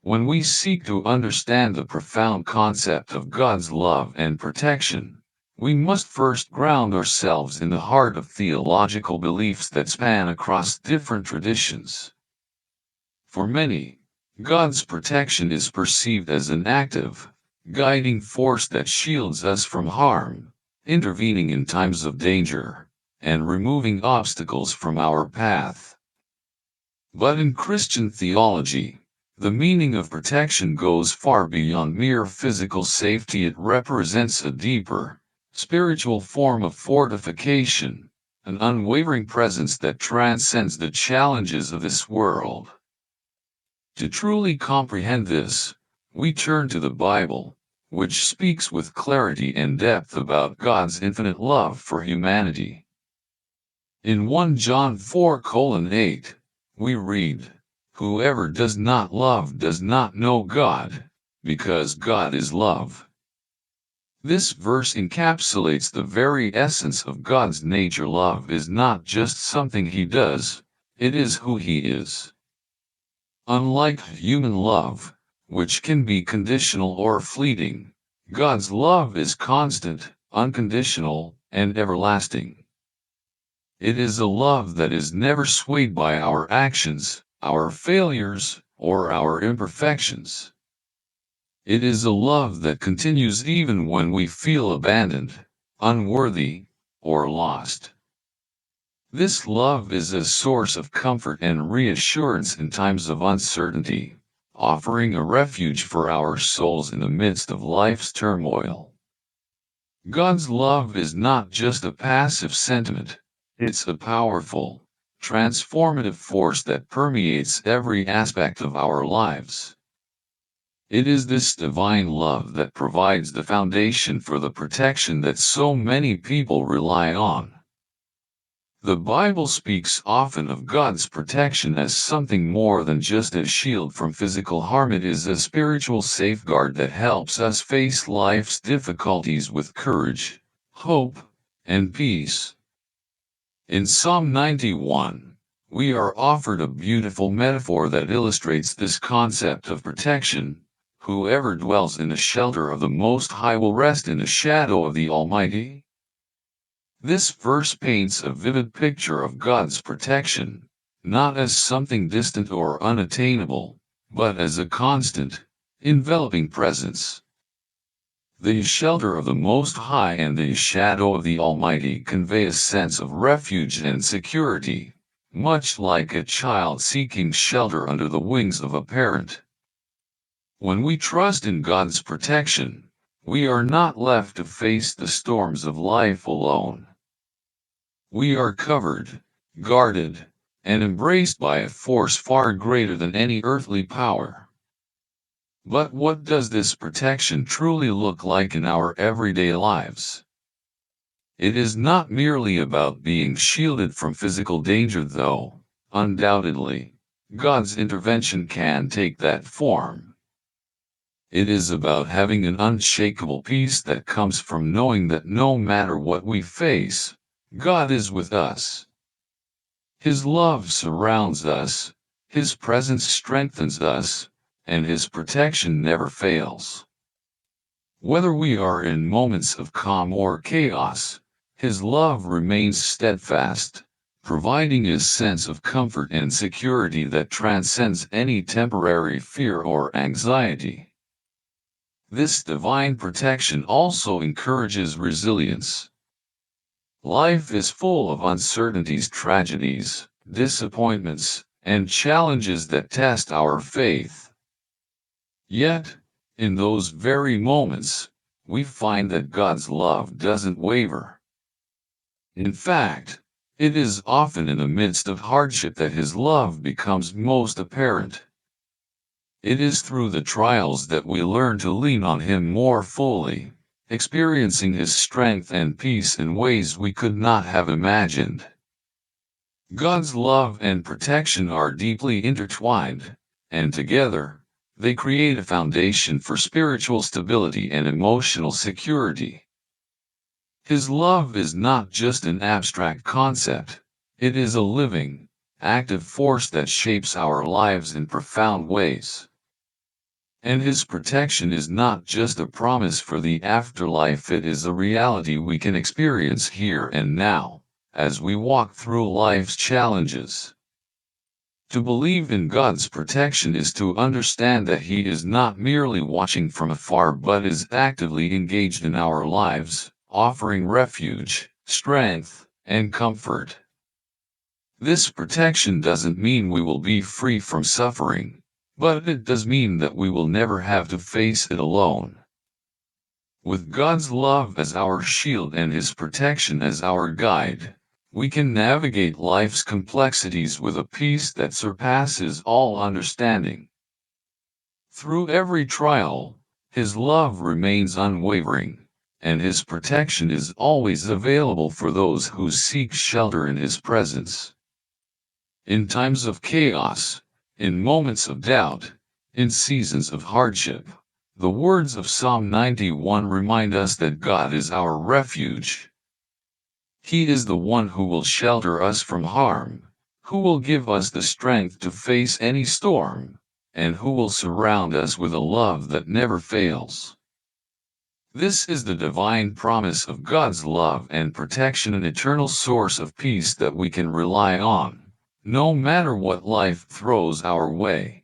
When we seek to understand the profound concept of God's love and protection, we must first ground ourselves in the heart of theological beliefs that span across different traditions. For many, God's protection is perceived as an active, guiding force that shields us from harm, intervening in times of danger, and removing obstacles from our path. But in Christian theology, the meaning of protection goes far beyond mere physical safety. It represents a deeper, spiritual form of fortification, an unwavering presence that transcends the challenges of this world. To truly comprehend this, we turn to the Bible, which speaks with clarity and depth about God's infinite love for humanity. In 1 John 4:8, we read, "Whoever does not love does not know God, because God is love." This verse encapsulates the very essence of God's nature. Love is not just something He does, it is who He is. Unlike human love, which can be conditional or fleeting, God's love is constant, unconditional, and everlasting. It is a love that is never swayed by our actions, our failures, or our imperfections. It is a love that continues even when we feel abandoned, unworthy, or lost. This love is a source of comfort and reassurance in times of uncertainty, offering a refuge for our souls in the midst of life's turmoil. God's love is not just a passive sentiment, it's a powerful, transformative force that permeates every aspect of our lives. It is this divine love that provides the foundation for the protection that so many people rely on. The Bible speaks often of God's protection as something more than just a shield from physical harm. It is a spiritual safeguard that helps us face life's difficulties with courage, hope, and peace. In Psalm 91, we are offered a beautiful metaphor that illustrates this concept of protection. Whoever dwells in the shelter of the Most High will rest in the shadow of the Almighty. This verse paints a vivid picture of God's protection, not as something distant or unattainable, but as a constant, enveloping presence. The shelter of the Most High and the shadow of the Almighty convey a sense of refuge and security, much like a child seeking shelter under the wings of a parent. When we trust in God's protection, we are not left to face the storms of life alone. We are covered, guarded, and embraced by a force far greater than any earthly power. But what does this protection truly look like in our everyday lives? It is not merely about being shielded from physical danger, though, undoubtedly, God's intervention can take that form. It is about having an unshakable peace that comes from knowing that no matter what we face, God is with us. His love surrounds us, His presence strengthens us, and His protection never fails. Whether we are in moments of calm or chaos, His love remains steadfast, providing a sense of comfort and security that transcends any temporary fear or anxiety. This divine protection also encourages resilience. Life is full of uncertainties, tragedies, disappointments, and challenges that test our faith. Yet, in those very moments, we find that God's love doesn't waver. In fact, it is often in the midst of hardship that His love becomes most apparent. It is through the trials that we learn to lean on Him more fully, experiencing His strength and peace in ways we could not have imagined. God's love and protection are deeply intertwined, and together, they create a foundation for spiritual stability and emotional security. His love is not just an abstract concept, it is a living, active force that shapes our lives in profound ways. And his protection is not just a promise for the afterlife, it is a reality we can experience here and now, as we walk through life's challenges. To believe in God's protection is to understand that He is not merely watching from afar but is actively engaged in our lives, offering refuge, strength, and comfort. This protection doesn't mean we will be free from suffering, but it does mean that we will never have to face it alone. With God's love as our shield and His protection as our guide, we can navigate life's complexities with a peace that surpasses all understanding. Through every trial, His love remains unwavering, and His protection is always available for those who seek shelter in His presence. In times of chaos, in moments of doubt, in seasons of hardship, the words of Psalm 91 remind us that God is our refuge. He is the one who will shelter us from harm, who will give us the strength to face any storm, and who will surround us with a love that never fails. This is the divine promise of God's love and protection, an eternal source of peace that we can rely on, no matter what life throws our way.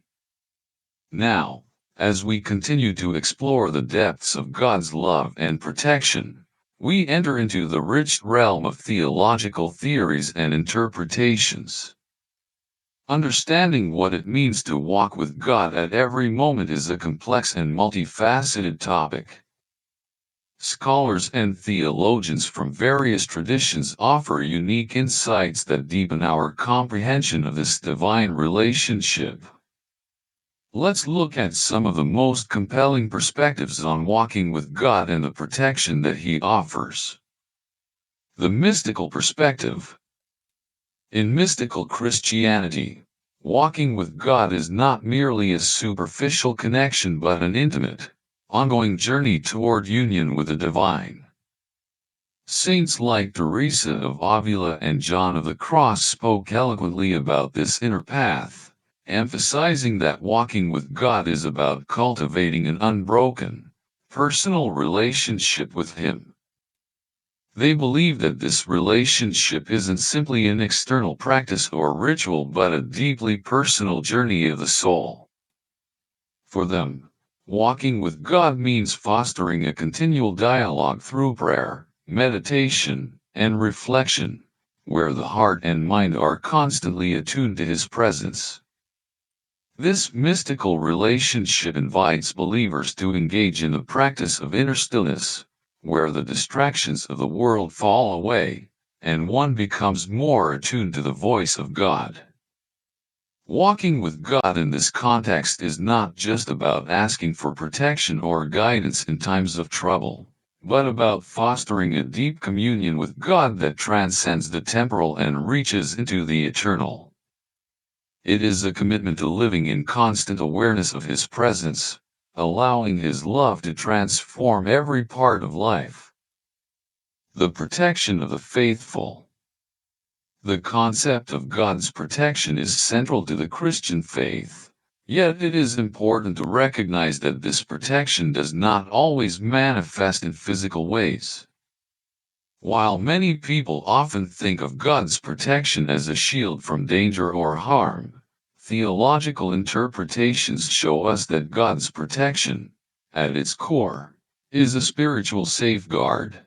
Now, as we continue to explore the depths of God's love and protection, we enter into the rich realm of theological theories and interpretations. Understanding what it means to walk with God at every moment is a complex and multifaceted topic. Scholars and theologians from various traditions offer unique insights that deepen our comprehension of this divine relationship. Let's look at some of the most compelling perspectives on walking with God and the protection that He offers. The mystical perspective. In mystical Christianity, walking with God is not merely a superficial connection but an intimate, ongoing journey toward union with the divine. Saints like Teresa of Avila and John of the Cross spoke eloquently about this inner path, emphasizing that walking with God is about cultivating an unbroken, personal relationship with Him. They believe that this relationship isn't simply an external practice or ritual but a deeply personal journey of the soul. For them, walking with God means fostering a continual dialogue through prayer, meditation, and reflection, where the heart and mind are constantly attuned to His presence. This mystical relationship invites believers to engage in the practice of inner stillness, where the distractions of the world fall away, and one becomes more attuned to the voice of God. Walking with God in this context is not just about asking for protection or guidance in times of trouble, but about fostering a deep communion with God that transcends the temporal and reaches into the eternal. It is a commitment to living in constant awareness of His presence, allowing His love to transform every part of life. The protection of the faithful. The concept of God's protection is central to the Christian faith, yet it is important to recognize that this protection does not always manifest in physical ways. While many people often think of God's protection as a shield from danger or harm, theological interpretations show us that God's protection, at its core, is a spiritual safeguard.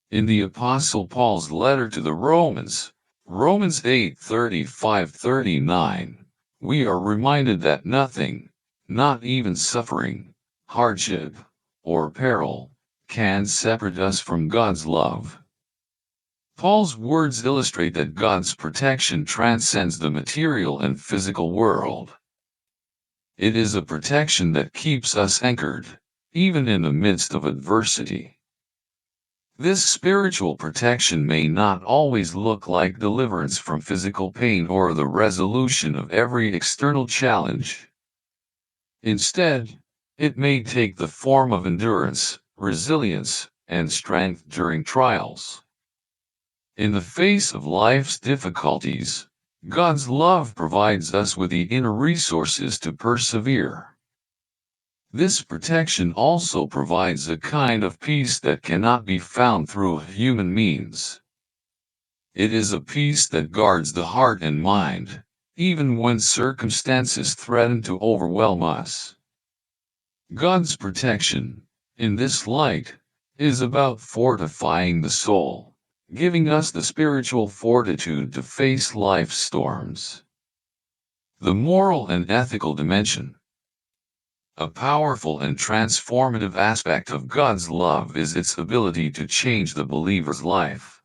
In the Apostle Paul's letter to the Romans, Romans 8:35-39, we are reminded that nothing, not even suffering, hardship, or peril, can separate us from God's love. Paul's words illustrate that God's protection transcends the material and physical world. It is a protection that keeps us anchored, even in the midst of adversity. This spiritual protection may not always look like deliverance from physical pain or the resolution of every external challenge. Instead, it may take the form of endurance, resilience, and strength during trials. In the face of life's difficulties, God's love provides us with the inner resources to persevere. This protection also provides a kind of peace that cannot be found through human means. It is a peace that guards the heart and mind, even when circumstances threaten to overwhelm us. God's protection, in this light, is about fortifying the soul, giving us the spiritual fortitude to face life's storms. The moral and ethical dimension. A powerful and transformative aspect of God's love is its ability to change the believer's life.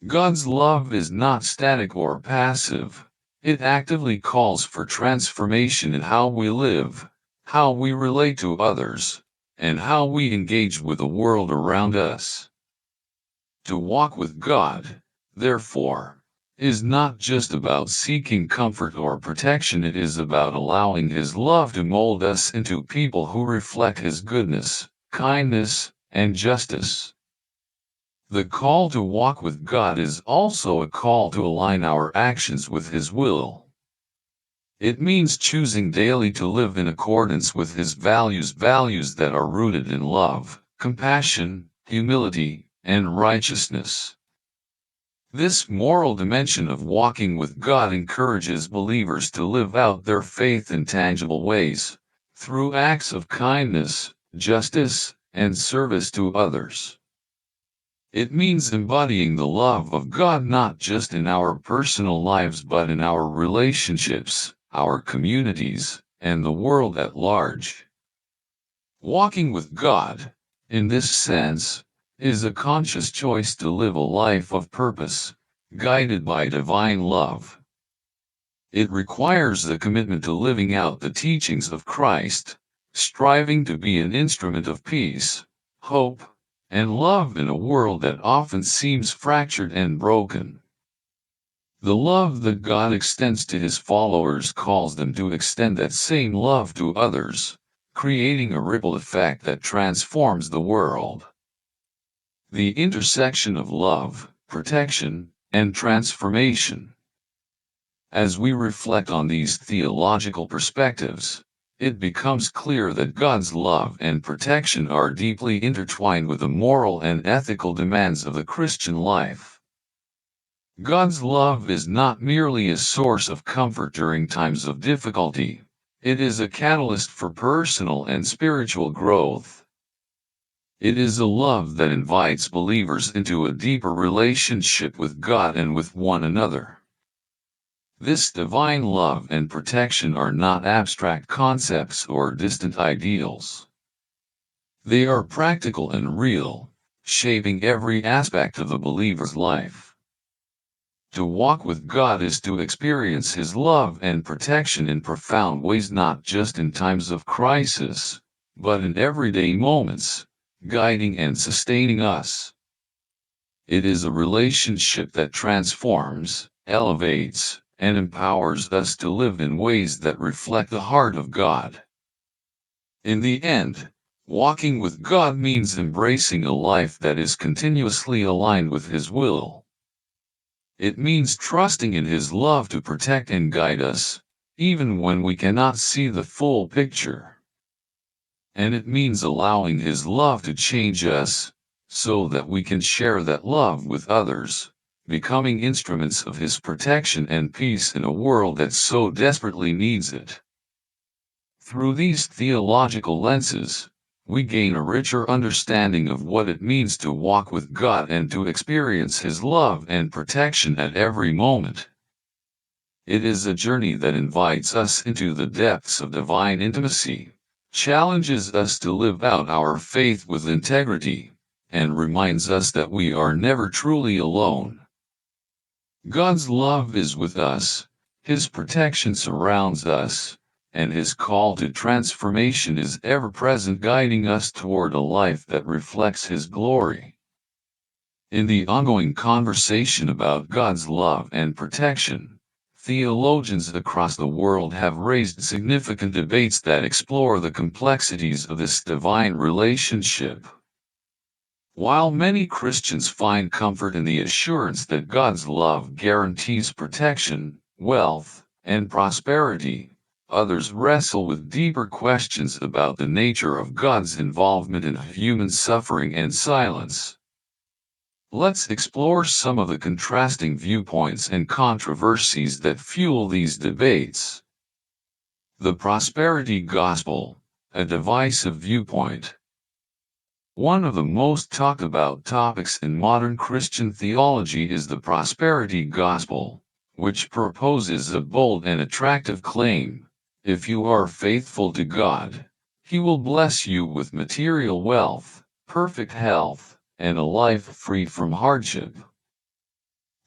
God's love is not static or passive. It actively calls for transformation in how we live, how we relate to others, and how we engage with the world around us. To walk with God, therefore, is not just about seeking comfort or protection, it is about allowing His love to mold us into people who reflect His goodness, kindness, and justice. The call to walk with God is also a call to align our actions with His will. It means choosing daily to live in accordance with His values that are rooted in love, compassion, humility, and righteousness. This moral dimension of walking with God encourages believers to live out their faith in tangible ways, through acts of kindness, justice, and service to others. It means embodying the love of God not just in our personal lives but in our relationships, our communities, and the world at large. Walking with God, in this sense, is a conscious choice to live a life of purpose, guided by divine love. It requires the commitment to living out the teachings of Christ, striving to be an instrument of peace, hope, and love in a world that often seems fractured and broken. The love that God extends to His followers calls them to extend that same love to others, creating a ripple effect that transforms the world. The intersection of love, protection, and transformation. As we reflect on these theological perspectives, it becomes clear that God's love and protection are deeply intertwined with the moral and ethical demands of the Christian life. God's love is not merely a source of comfort during times of difficulty, it is a catalyst for personal and spiritual growth. It is a love that invites believers into a deeper relationship with God and with one another. This divine love and protection are not abstract concepts or distant ideals. They are practical and real, shaping every aspect of the believer's life. To walk with God is to experience His love and protection in profound ways, not just in times of crisis, but in everyday moments, guiding and sustaining us. It is a relationship that transforms, elevates, and empowers us to live in ways that reflect the heart of God. In the end, walking with God means embracing a life that is continuously aligned with His will. It means trusting in His love to protect and guide us, even when we cannot see the full picture. And it means allowing His love to change us, so that we can share that love with others, becoming instruments of His protection and peace in a world that so desperately needs it. Through these theological lenses, we gain a richer understanding of what it means to walk with God and to experience His love and protection at every moment. It is a journey that invites us into the depths of divine intimacy, challenges us to live out our faith with integrity, and reminds us that we are never truly alone. God's love is with us, His protection surrounds us, and His call to transformation is ever present, guiding us toward a life that reflects His glory. In the ongoing conversation about God's love and protection, theologians across the world have raised significant debates that explore the complexities of this divine relationship. While many Christians find comfort in the assurance that God's love guarantees protection, wealth, and prosperity, Others wrestle with deeper questions about the nature of God's involvement in human suffering and silence. Let's explore some of the contrasting viewpoints and controversies that fuel these debates. The prosperity gospel, a divisive viewpoint. One of the most talked about topics in modern Christian theology is the prosperity gospel, which proposes a bold and attractive claim: if you are faithful to God, He will bless you with material wealth, perfect health, and a life free from hardship.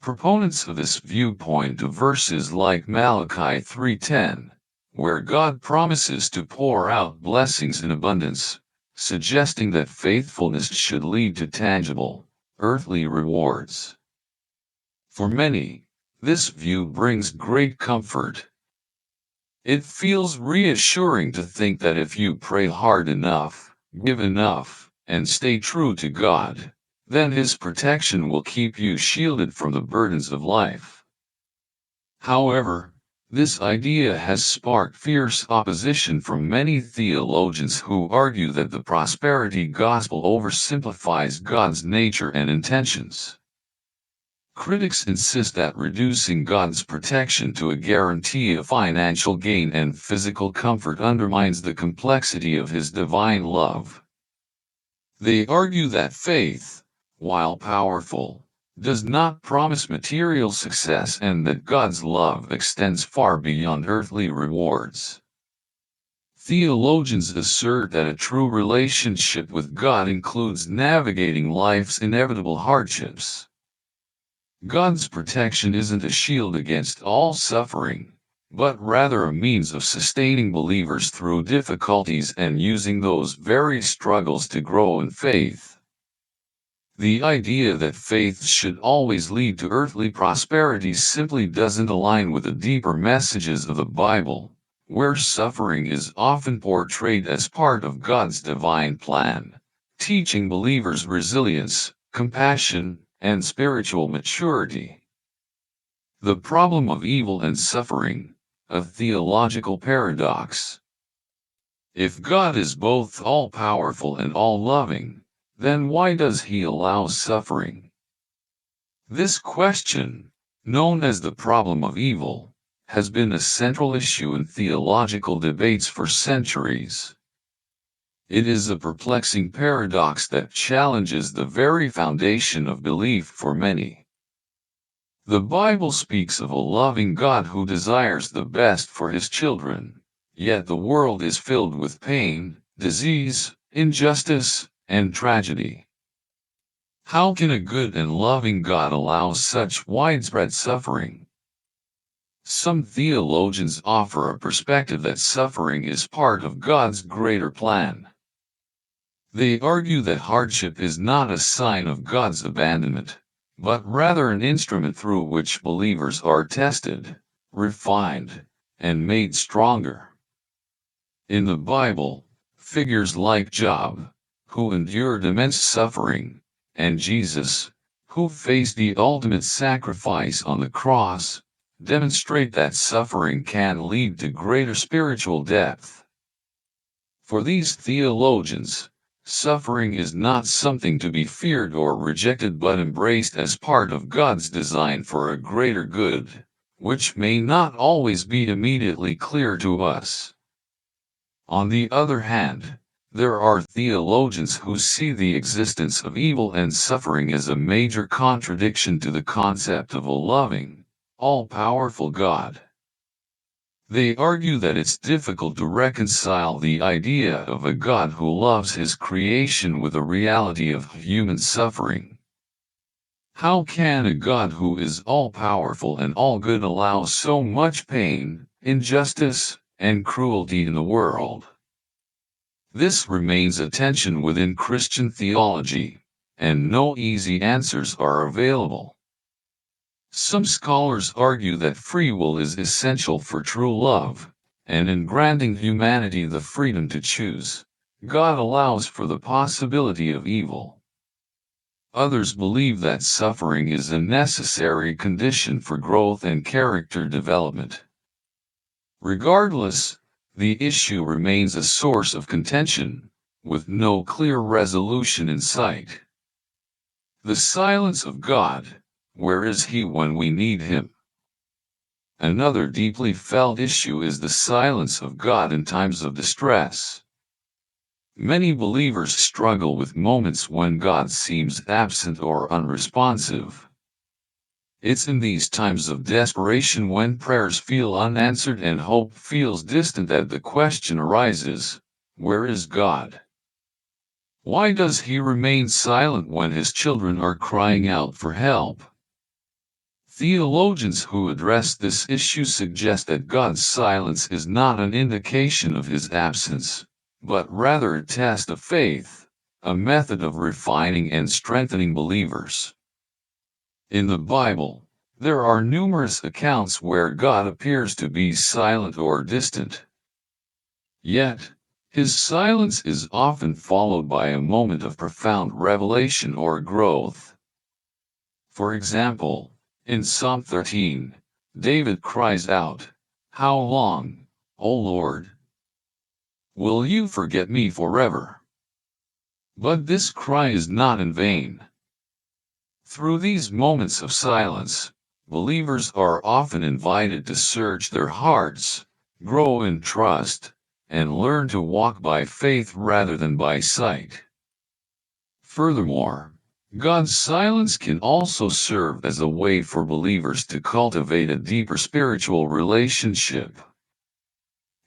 Proponents of this viewpoint to verses like Malachi 3:10, where God promises to pour out blessings in abundance, suggesting that faithfulness should lead to tangible, earthly rewards. For many, this view brings great comfort. It feels reassuring to think that if you pray hard enough, give enough, and stay true to God, then His protection will keep you shielded from the burdens of life. However, this idea has sparked fierce opposition from many theologians who argue that the prosperity gospel oversimplifies God's nature and intentions. Critics insist that reducing God's protection to a guarantee of financial gain and physical comfort undermines the complexity of His divine love. They argue that faith, while powerful, does not promise material success and that God's love extends far beyond earthly rewards. Theologians assert that a true relationship with God includes navigating life's inevitable hardships. God's protection isn't a shield against all suffering, but rather a means of sustaining believers through difficulties and using those very struggles to grow in faith. The idea that faith should always lead to earthly prosperity simply doesn't align with the deeper messages of the Bible, where suffering is often portrayed as part of God's divine plan, teaching believers resilience, compassion, and spiritual maturity. The problem of evil and suffering, a theological paradox. If God is both all-powerful and all-loving, then why does He allow suffering? This question, known as the problem of evil, has been a central issue in theological debates for centuries. It is a perplexing paradox that challenges the very foundation of belief for many. The Bible speaks of a loving God who desires the best for His children, yet the world is filled with pain, disease, injustice, and tragedy. How can a good and loving God allow such widespread suffering? Some theologians offer a perspective that suffering is part of God's greater plan. They argue that hardship is not a sign of God's abandonment, but rather an instrument through which believers are tested, refined, and made stronger. In the Bible, figures like Job, who endured immense suffering, and Jesus, who faced the ultimate sacrifice on the cross, demonstrate that suffering can lead to greater spiritual depth. For these theologians, suffering is not something to be feared or rejected but embraced as part of God's design for a greater good, which may not always be immediately clear to us. On the other hand, there are theologians who see the existence of evil and suffering as a major contradiction to the concept of a loving, all-powerful God. They argue that it's difficult to reconcile the idea of a God who loves His creation with the reality of human suffering. How can a God who is all-powerful and all-good allow so much pain, injustice, and cruelty in the world? This remains a tension within Christian theology, and no easy answers are available. Some scholars argue that free will is essential for true love, and in granting humanity the freedom to choose, God allows for the possibility of evil. Others believe that suffering is a necessary condition for growth and character development. Regardless, the issue remains a source of contention, with no clear resolution in sight. The silence of God. Where is He when we need Him? Another deeply felt issue is the silence of God in times of distress. Many believers struggle with moments when God seems absent or unresponsive. It's in these times of desperation when prayers feel unanswered and hope feels distant that the question arises, where is God? Why does He remain silent when His children are crying out for help? Theologians who address this issue suggest that God's silence is not an indication of His absence, but rather a test of faith, a method of refining and strengthening believers. In the Bible, there are numerous accounts where God appears to be silent or distant. Yet, His silence is often followed by a moment of profound revelation or growth. For example, in Psalm 13, David cries out, "How long, O Lord, will you forget me forever?" But this cry is not in vain. Through these moments of silence, believers are often invited to search their hearts, grow in trust, and learn to walk by faith rather than by sight. Furthermore, God's silence can also serve as a way for believers to cultivate a deeper spiritual relationship.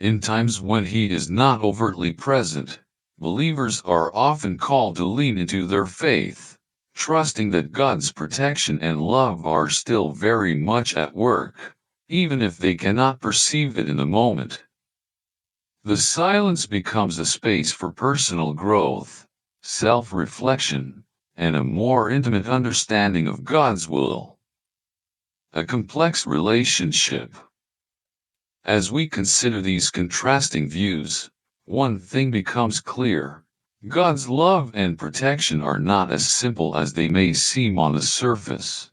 In times when He is not overtly present, believers are often called to lean into their faith, trusting that God's protection and love are still very much at work, even if they cannot perceive it in the moment. The silence becomes a space for personal growth, self-reflection, and a more intimate understanding of God's will. A complex relationship. As we consider these contrasting views, one thing becomes clear. God's love and protection are not as simple as they may seem on the surface.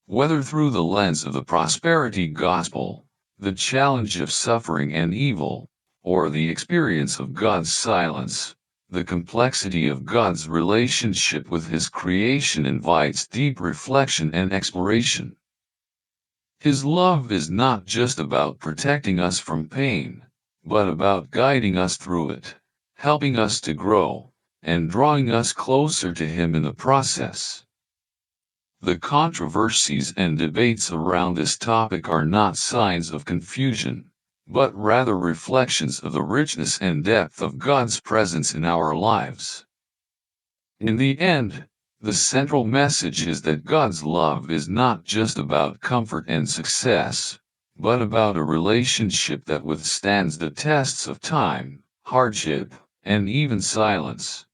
Whether through the lens of the prosperity gospel, the challenge of suffering and evil, or the experience of God's silence, the complexity of God's relationship with His creation invites deep reflection and exploration. His love is not just about protecting us from pain, but about guiding us through it, helping us to grow, and drawing us closer to Him in the process. The controversies and debates around this topic are not signs of confusion, but rather reflections of the richness and depth of God's presence in our lives. In the end, the central message is that God's love is not just about comfort and success, but about a relationship that withstands the tests of time, hardship, and even silence.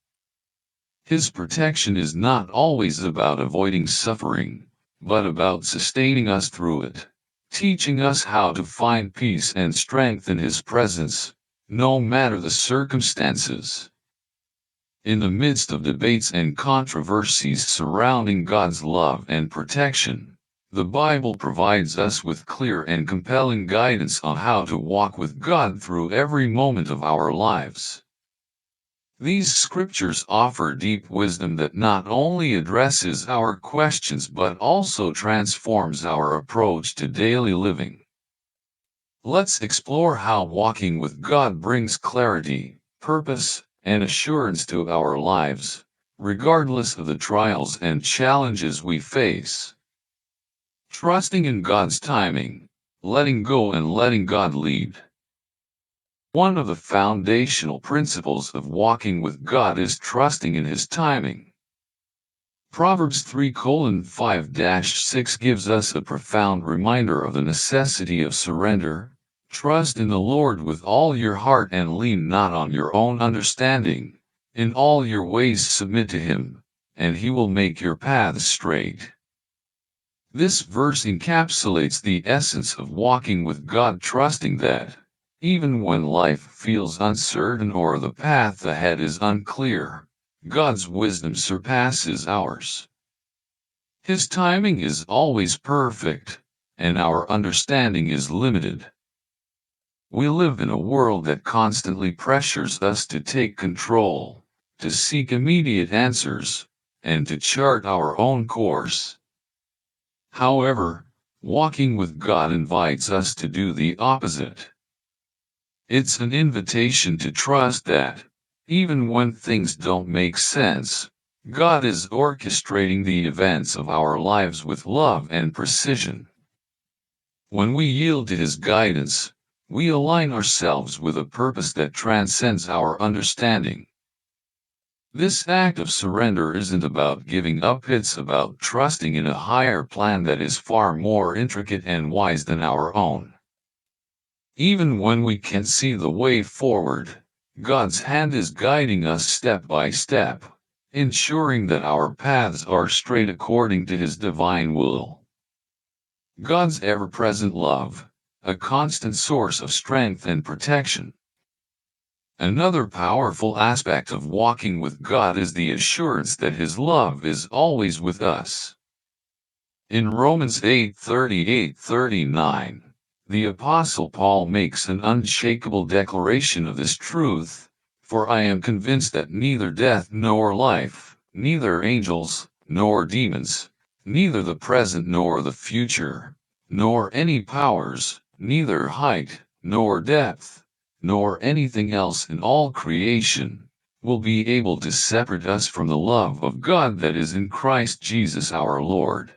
His protection is not always about avoiding suffering, but about sustaining us through it, teaching us how to find peace and strength in His presence, no matter the circumstances. In the midst of debates and controversies surrounding God's love and protection, the Bible provides us with clear and compelling guidance on how to walk with God through every moment of our lives. These scriptures offer deep wisdom that not only addresses our questions but also transforms our approach to daily living. Let's explore how walking with God brings clarity, purpose, and assurance to our lives, regardless of the trials and challenges we face. Trusting in God's timing, letting go and letting God lead. One of the foundational principles of walking with God is trusting in His timing. Proverbs 3:5-6 gives us a profound reminder of the necessity of surrender. Trust in the Lord with all your heart and lean not on your own understanding. In all your ways submit to Him, and He will make your paths straight. This verse encapsulates the essence of walking with God, trusting that, even when life feels uncertain or the path ahead is unclear, God's wisdom surpasses ours. His timing is always perfect, and our understanding is limited. We live in a world that constantly pressures us to take control, to seek immediate answers, and to chart our own course. However, walking with God invites us to do the opposite. It's an invitation to trust that, even when things don't make sense, God is orchestrating the events of our lives with love and precision. When we yield to His guidance, we align ourselves with a purpose that transcends our understanding. This act of surrender isn't about giving up, it's about trusting in a higher plan that is far more intricate and wise than our own. Even when we can't see the way forward, God's hand is guiding us step by step, ensuring that our paths are straight according to His divine will. God's ever-present love, a constant source of strength and protection. Another powerful aspect of walking with God is the assurance that His love is always with us. In Romans 8:38-39, the Apostle Paul makes an unshakable declaration of this truth, "For I am convinced that neither death nor life, neither angels, nor demons, neither the present nor the future, nor any powers, neither height, nor depth, nor anything else in all creation, will be able to separate us from the love of God that is in Christ Jesus our Lord."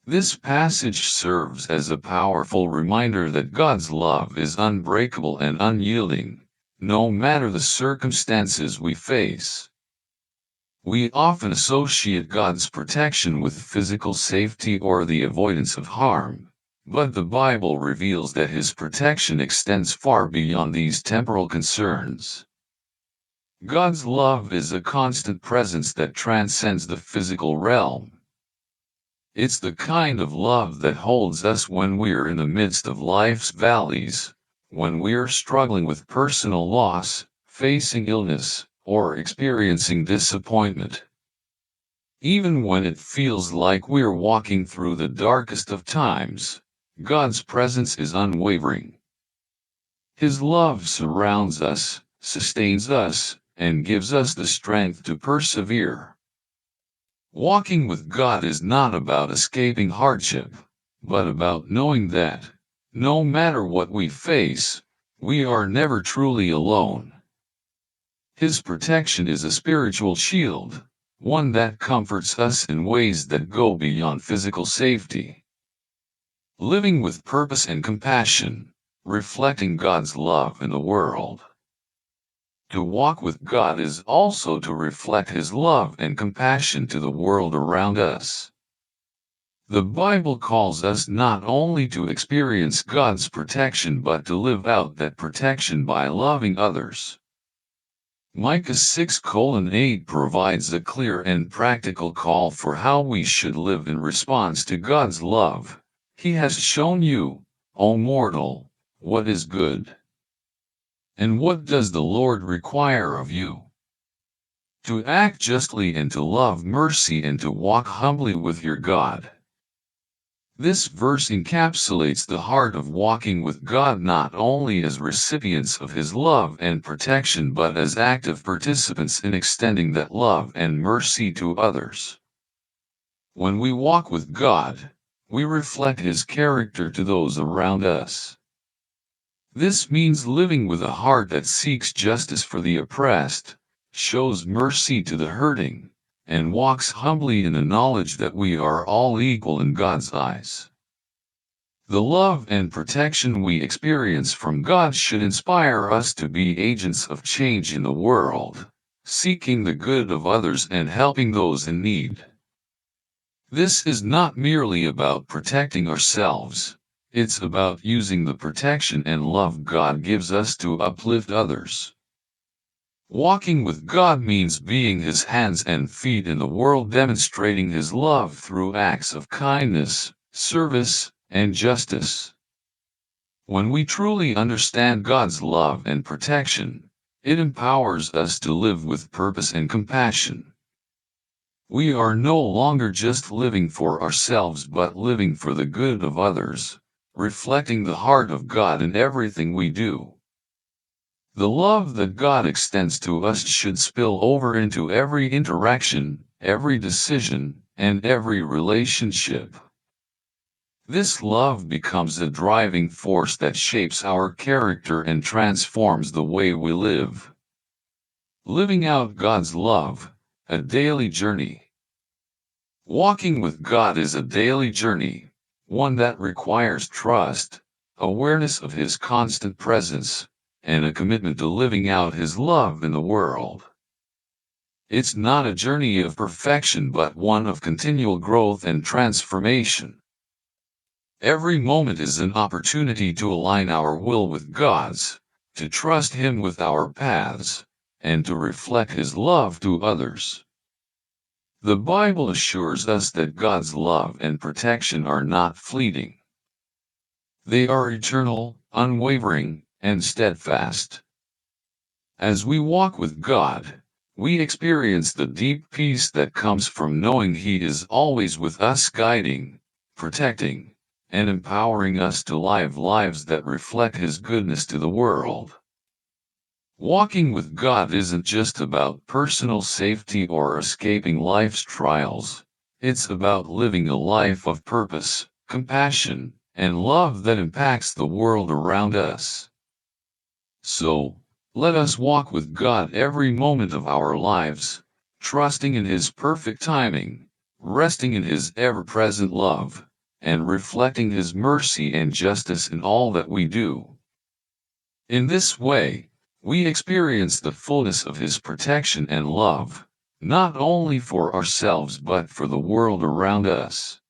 This passage serves as a powerful reminder that God's love is unbreakable and unyielding, no matter the circumstances we face. We often associate God's protection with physical safety or the avoidance of harm, but the Bible reveals that His protection extends far beyond these temporal concerns. God's love is a constant presence that transcends the physical realm. It's the kind of love that holds us when we're in the midst of life's valleys, when we're struggling with personal loss, facing illness, or experiencing disappointment. Even when it feels like we're walking through the darkest of times, God's presence is unwavering. His love surrounds us, sustains us, and gives us the strength to persevere. Walking with God is not about escaping hardship, but about knowing that, no matter what we face, we are never truly alone. His protection is a spiritual shield, one that comforts us in ways that go beyond physical safety. Living with purpose and compassion, reflecting God's love in the world. To walk with God is also to reflect His love and compassion to the world around us. The Bible calls us not only to experience God's protection but to live out that protection by loving others. Micah 6:8 provides a clear and practical call for how we should live in response to God's love. He has shown you, O mortal, what is good. And what does the Lord require of you? To act justly and to love mercy and to walk humbly with your God. This verse encapsulates the heart of walking with God not only as recipients of His love and protection but as active participants in extending that love and mercy to others. When we walk with God, we reflect His character to those around us. This means living with a heart that seeks justice for the oppressed, shows mercy to the hurting, and walks humbly in the knowledge that we are all equal in God's eyes. The love and protection we experience from God should inspire us to be agents of change in the world, seeking the good of others and helping those in need. This is not merely about protecting ourselves. It's about using the protection and love God gives us to uplift others. Walking with God means being His hands and feet in the world, demonstrating His love through acts of kindness, service, and justice. When we truly understand God's love and protection, it empowers us to live with purpose and compassion. We are no longer just living for ourselves but living for the good of others, reflecting the heart of God in everything we do. The love that God extends to us should spill over into every interaction, every decision, and every relationship. This love becomes a driving force that shapes our character and transforms the way we live. Living out God's love, a daily journey. Walking with God is a daily journey, one that requires trust, awareness of His constant presence, and a commitment to living out His love in the world. It's not a journey of perfection but one of continual growth and transformation. Every moment is an opportunity to align our will with God's, to trust Him with our paths, and to reflect His love to others. The Bible assures us that God's love and protection are not fleeting. They are eternal, unwavering, and steadfast. As we walk with God, we experience the deep peace that comes from knowing He is always with us, guiding, protecting, and empowering us to live lives that reflect His goodness to the world. Walking with God isn't just about personal safety or escaping life's trials. It's about living a life of purpose, compassion, and love that impacts the world around us. So, let us walk with God every moment of our lives, trusting in His perfect timing, resting in His ever-present love, and reflecting His mercy and justice in all that we do. In this way, we experience the fullness of His protection and love, not only for ourselves but for the world around us.